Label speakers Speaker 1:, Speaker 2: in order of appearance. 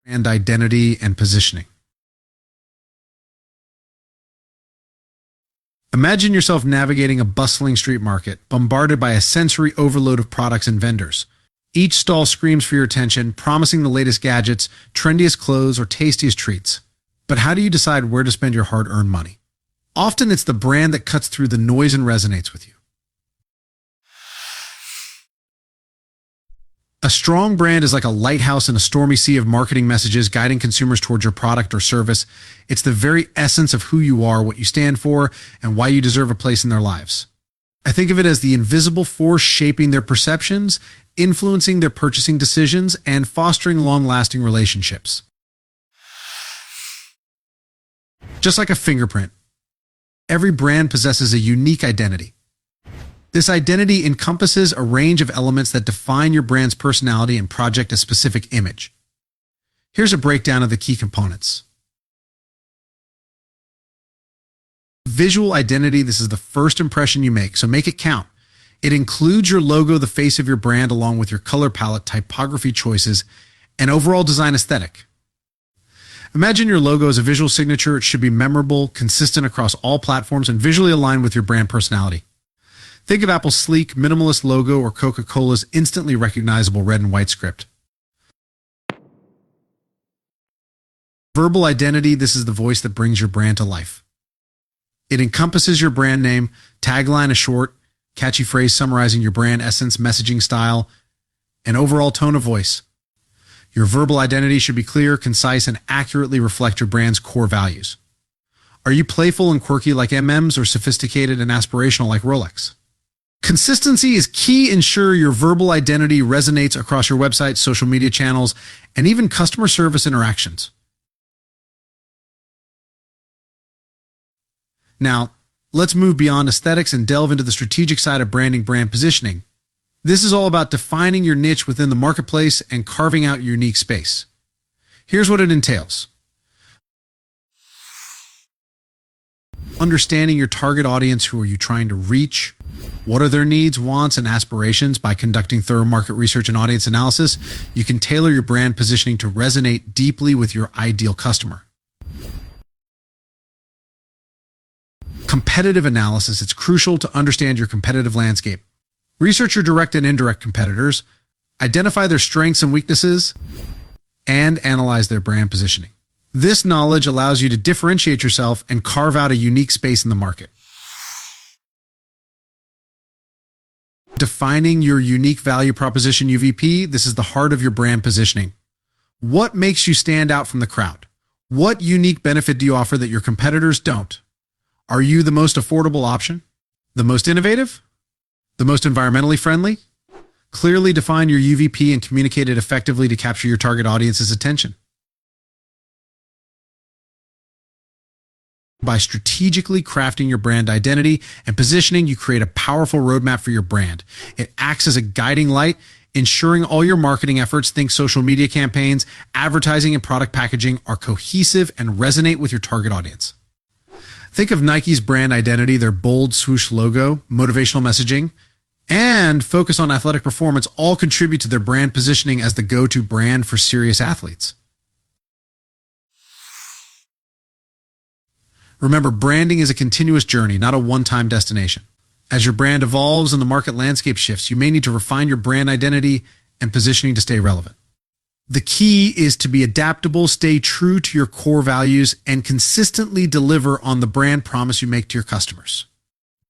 Speaker 1: brand identity and positioning. Imagine yourself navigating a bustling street market, bombarded by a sensory overload of products and vendors. Each stall screams for your attention, promising the latest gadgets, trendiest clothes, or tastiest treats. But how do you decide where to spend your hard-earned money? Often it's the brand that cuts through the noise and resonates with you. A strong brand is like a lighthouse in a stormy sea of marketing messages guiding consumers towards your product or service. It's the very essence of who you are, what you stand for, and why you deserve a place in their lives. I think of it as the invisible force shaping their perceptions, influencing their purchasing decisions, and fostering long-lasting relationships. Just like a fingerprint, every brand possesses a unique identity. This identity encompasses a range of elements that define your brand's personality and project a specific image. Here's a breakdown of the key components. Visual identity, this is the first impression you make, so make it count. It includes your logo, the face of your brand, along with your color palette, typography choices, and overall design aesthetic. Imagine your logo as a visual signature. It should be memorable, consistent across all platforms, and visually aligned with your brand personality. Think of Apple's sleek, minimalist logo or Coca-Cola's instantly recognizable red and white script. Verbal identity, this is the voice that brings your brand to life. It encompasses your brand name, tagline, a short, catchy phrase summarizing your brand essence, messaging style, and overall tone of voice. Your verbal identity should be clear, concise, and accurately reflect your brand's core values. Are you playful and quirky like M&M's or sophisticated and aspirational like Rolex? Consistency is key. Ensure your verbal identity resonates across your website, social media channels, and even customer service interactions. Now, let's move beyond aesthetics and delve into the strategic side of branding, brand positioning. This is all about defining your niche within the marketplace and carving out your unique space. Here's what it entails. Understanding your target audience. Who are you trying to reach? What are their needs, wants, and aspirations? By conducting thorough market research and audience analysis, you can tailor your brand positioning to resonate deeply with your ideal customer. Competitive analysis. It's crucial to understand your competitive landscape. Research your direct and indirect competitors, identify their strengths and weaknesses, and analyze their brand positioning. This knowledge allows you to differentiate yourself and carve out a unique space in the market. Defining your unique value proposition, UVP, this is the heart of your brand positioning. What makes you stand out from the crowd? What unique benefit do you offer that your competitors don't? Are you the most affordable option? The most innovative? The most environmentally friendly? Clearly define your UVP and communicate it effectively to capture your target audience's attention. By strategically crafting your brand identity and positioning, you create a powerful roadmap for your brand. It acts as a guiding light, ensuring all your marketing efforts, think social media campaigns, advertising, and product packaging, are cohesive and resonate with your target audience. Think of Nike's brand identity, their bold swoosh logo, motivational messaging, and focus on athletic performance all contribute to their brand positioning as the go-to brand for serious athletes. Remember, branding is a continuous journey, not a one-time destination. As your brand evolves and the market landscape shifts, you may need to refine your brand identity and positioning to stay relevant. The key is to be adaptable, stay true to your core values, and consistently deliver on the brand promise you make to your customers.